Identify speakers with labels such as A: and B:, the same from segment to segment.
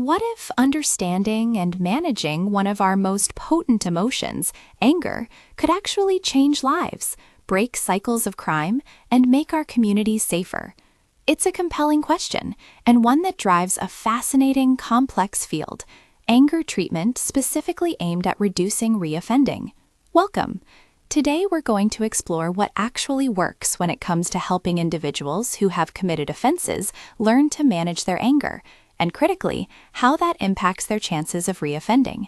A: What if understanding and managing one of our most potent emotions, anger, could actually change lives, break cycles of crime, and make our communities safer? It's a compelling question, and one that drives a fascinating, complex field, anger treatment specifically aimed at reducing reoffending. Welcome! Today we're going to explore what actually works when it comes to helping individuals who have committed offenses learn to manage their anger, and critically, how that impacts their chances of reoffending.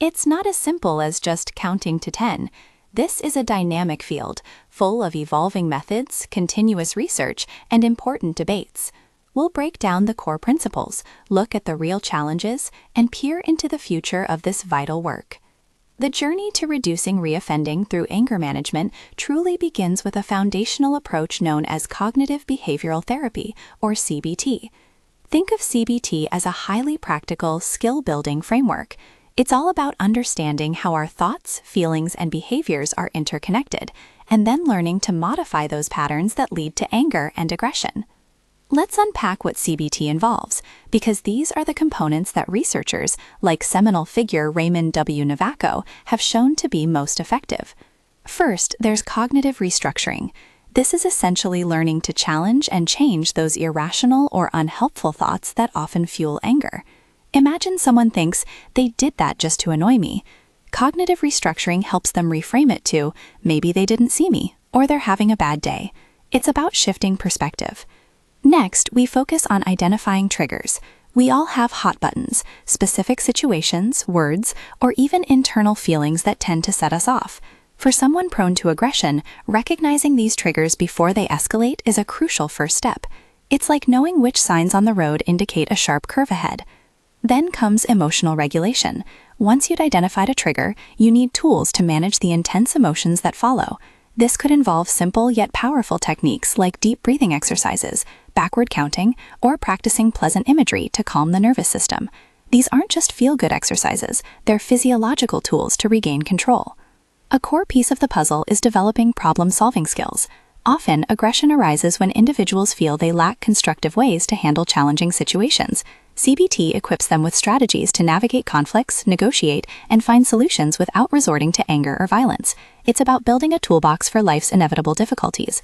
A: It's not as simple as just counting to 10. This is a dynamic field, full of evolving methods, continuous research, and important debates. We'll break down the core principles, look at the real challenges, and peer into the future of this vital work. The journey to reducing reoffending through anger management truly begins with a foundational approach known as cognitive behavioral therapy, or CBT. Think of CBT as a highly practical, skill-building framework. It's all about understanding how our thoughts, feelings, and behaviors are interconnected, and then learning to modify those patterns that lead to anger and aggression. Let's unpack what CBT involves, because these are the components that researchers, like seminal figure Raymond W. Novaco, have shown to be most effective. First, there's cognitive restructuring. This is essentially learning to challenge and change those irrational or unhelpful thoughts that often fuel anger. Imagine someone thinks, they did that just to annoy me. Cognitive restructuring helps them reframe it to, maybe they didn't see me, or they're having a bad day. It's about shifting perspective. Next, we focus on identifying triggers. We all have hot buttons, specific situations, words, or even internal feelings that tend to set us off. For someone prone to aggression, recognizing these triggers before they escalate is a crucial first step. It's like knowing which signs on the road indicate a sharp curve ahead. Then comes emotional regulation. Once you'd identified a trigger, you need tools to manage the intense emotions that follow. This could involve simple yet powerful techniques like deep breathing exercises, backward counting, or practicing pleasant imagery to calm the nervous system. These aren't just feel-good exercises, they're physiological tools to regain control. A core piece of the puzzle is developing problem-solving skills. Often, aggression arises when individuals feel they lack constructive ways to handle challenging situations. CBT equips them with strategies to navigate conflicts, negotiate, and find solutions without resorting to anger or violence. It's about building a toolbox for life's inevitable difficulties.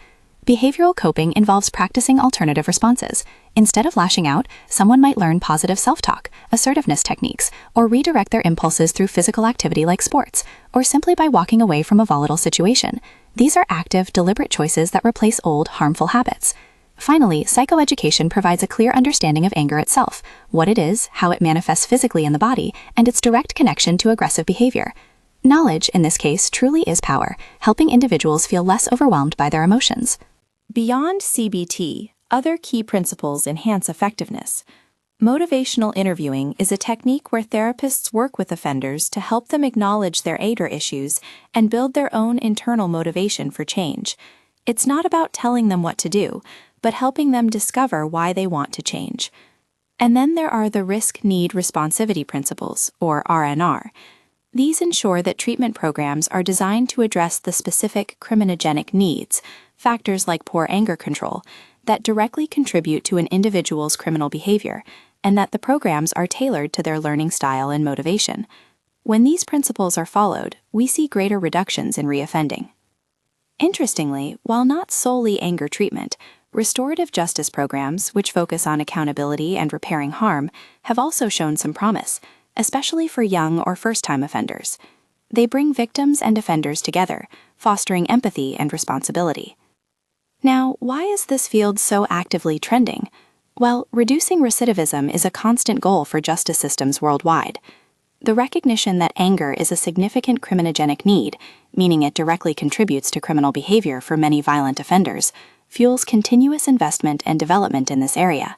A: Behavioral coping involves practicing alternative responses. Instead of lashing out, someone might learn positive self-talk, assertiveness techniques, or redirect their impulses through physical activity like sports, or simply by walking away from a volatile situation. These are active, deliberate choices that replace old, harmful habits. Finally, psychoeducation provides a clear understanding of anger itself, what it is, how it manifests physically in the body, and its direct connection to aggressive behavior. Knowledge, in this case, truly is power, helping individuals feel less overwhelmed by their emotions.
B: Beyond CBT, other key principles enhance effectiveness. Motivational interviewing is a technique where therapists work with offenders to help them acknowledge their anger issues and build their own internal motivation for change. It's not about telling them what to do, but helping them discover why they want to change. And then there are the Risk-Need-Responsivity principles, or RNR. These ensure that treatment programs are designed to address the specific criminogenic needs, factors like poor anger control, that directly contribute to an individual's criminal behavior, and that the programs are tailored to their learning style and motivation. When these principles are followed, we see greater reductions in reoffending. Interestingly, while not solely anger treatment, restorative justice programs, which focus on accountability and repairing harm, have also shown some promise, especially for young or first-time offenders. They bring victims and offenders together, fostering empathy and responsibility. Now, why is this field so actively trending? Well, reducing recidivism is a constant goal for justice systems worldwide. The recognition that anger is a significant criminogenic need, meaning it directly contributes to criminal behavior for many violent offenders, fuels continuous investment and development in this area.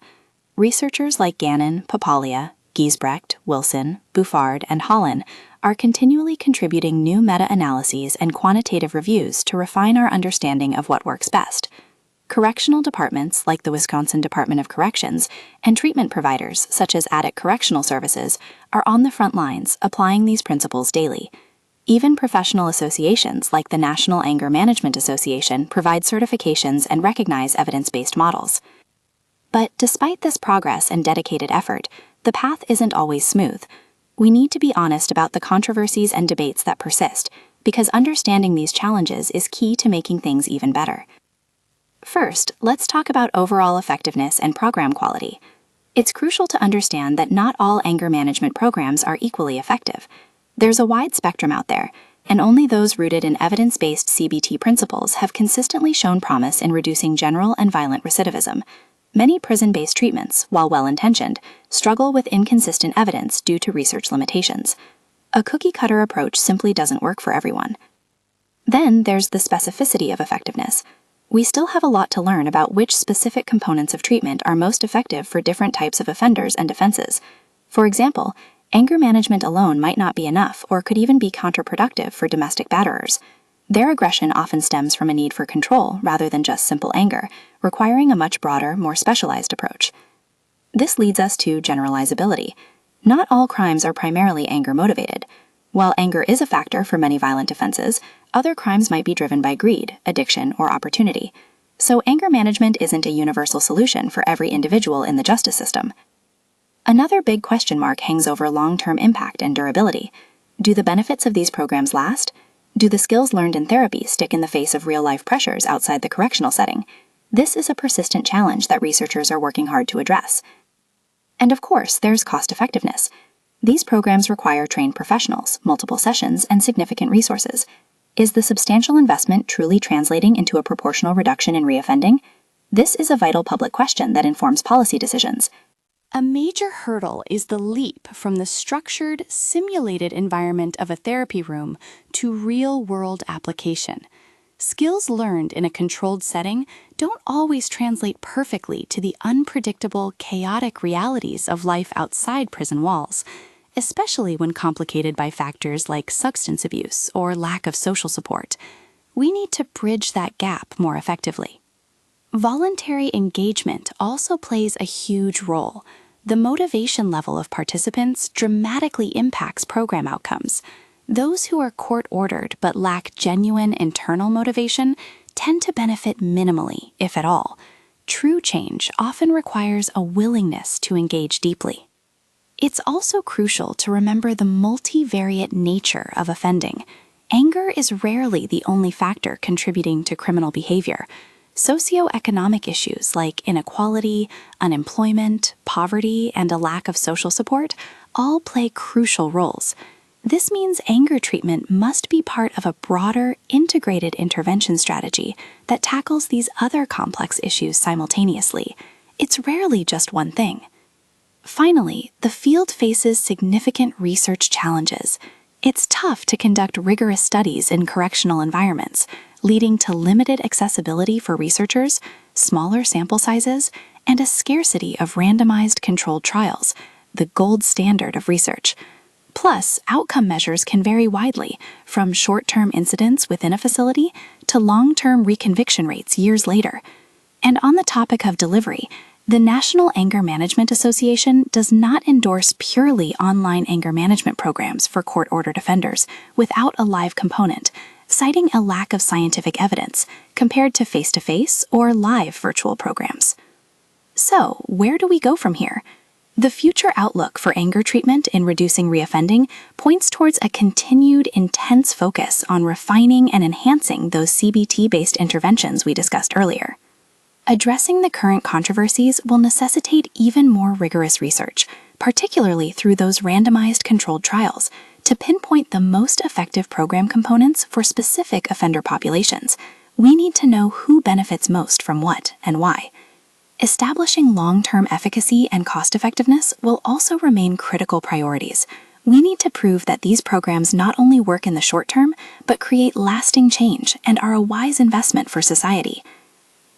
B: Researchers like Gannon, Papalia, Giesbrecht, Wilson, Buffard, and Holland are continually contributing new meta-analyses and quantitative reviews to refine our understanding of what works best. Correctional departments, like the Wisconsin Department of Corrections, and treatment providers, such as Attic Correctional Services, are on the front lines, applying these principles daily. Even professional associations, like the National Anger Management Association, provide certifications and recognize evidence-based models. But despite this progress and dedicated effort, the path isn't always smooth. We need to be honest about the controversies and debates that persist, because understanding these challenges is key to making things even better. First, let's talk about overall effectiveness and program quality. It's crucial to understand that not all anger management programs are equally effective. There's a wide spectrum out there, and only those rooted in evidence-based CBT principles have consistently shown promise in reducing general and violent recidivism. Many prison-based treatments, while well-intentioned, struggle with inconsistent evidence due to research limitations. A cookie-cutter approach simply doesn't work for everyone. Then there's the specificity of effectiveness. We still have a lot to learn about which specific components of treatment are most effective for different types of offenders and offenses. For example, anger management alone might not be enough or could even be counterproductive for domestic batterers. Their aggression often stems from a need for control rather than just simple anger, requiring a much broader, more specialized approach. This leads us to generalizability. Not all crimes are primarily anger-motivated. While anger is a factor for many violent offenses, other crimes might be driven by greed, addiction, or opportunity. So anger management isn't a universal solution for every individual in the justice system. Another big question mark hangs over long-term impact and durability. Do the benefits of these programs last? Do the skills learned in therapy stick in the face of real-life pressures outside the correctional setting? This is a persistent challenge that researchers are working hard to address. And of course, there's cost-effectiveness. These programs require trained professionals, multiple sessions, and significant resources. Is the substantial investment truly translating into a proportional reduction in reoffending? This is a vital public question that informs policy decisions.
C: A major hurdle is the leap from the structured, simulated environment of a therapy room to real-world application. Skills learned in a controlled setting don't always translate perfectly to the unpredictable, chaotic realities of life outside prison walls, especially when complicated by factors like substance abuse or lack of social support. We need to bridge that gap more effectively. Voluntary engagement also plays a huge role. The motivation level of participants dramatically impacts program outcomes. Those who are court-ordered but lack genuine internal motivation tend to benefit minimally, if at all. True change often requires a willingness to engage deeply. It's also crucial to remember the multivariate nature of offending. Anger is rarely the only factor contributing to criminal behavior. Socioeconomic issues like inequality, unemployment, poverty, and a lack of social support all play crucial roles. This means anger treatment must be part of a broader, integrated intervention strategy that tackles these other complex issues simultaneously. It's rarely just one thing. Finally, the field faces significant research challenges. It's tough to conduct rigorous studies in correctional environments, leading to limited accessibility for researchers, smaller sample sizes, and a scarcity of randomized controlled trials, the gold standard of research. Plus, outcome measures can vary widely, from short-term incidents within a facility to long-term reconviction rates years later. And on the topic of delivery, the National Anger Management Association does not endorse purely online anger management programs for court-ordered offenders without a live component, citing a lack of scientific evidence compared to face-to-face or live virtual programs. So, where do we go from here? The future outlook for anger treatment in reducing reoffending points towards a continued intense focus on refining and enhancing those CBT-based interventions we discussed earlier. Addressing the current controversies will necessitate even more rigorous research, particularly through those randomized controlled trials, to pinpoint the most effective program components for specific offender populations. We need to know who benefits most from what and why. Establishing long-term efficacy and cost-effectiveness will also remain critical priorities. We need to prove that these programs not only work in the short term, but create lasting change and are a wise investment for society.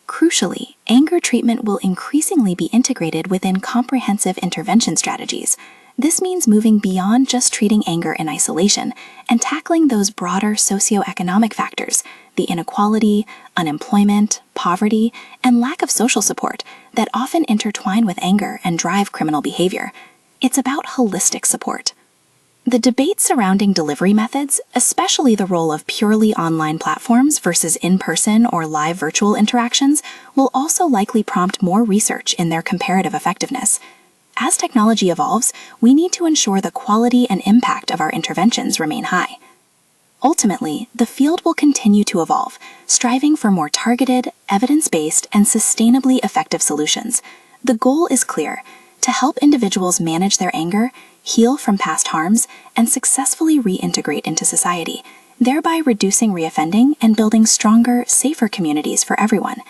C: Crucially, anger treatment will increasingly be integrated within comprehensive intervention strategies. This means moving beyond just treating anger in isolation and tackling those broader socioeconomic factors, the inequality, unemployment, poverty, and lack of social support that often intertwine with anger and drive criminal behavior. It's about holistic support. The debate surrounding delivery methods, especially the role of purely online platforms versus in-person or live virtual interactions, will also likely prompt more research in their comparative effectiveness.
B: As technology evolves, we need to ensure the quality and impact of our interventions remain high. Ultimately, the field will continue to evolve, striving for more targeted, evidence-based, and sustainably effective solutions. The goal is clear: to help individuals manage their anger, heal from past harms, and successfully reintegrate into society, thereby reducing reoffending and building stronger, safer communities for everyone.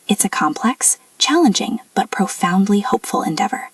B: It's a complex, challenging, but profoundly hopeful endeavor.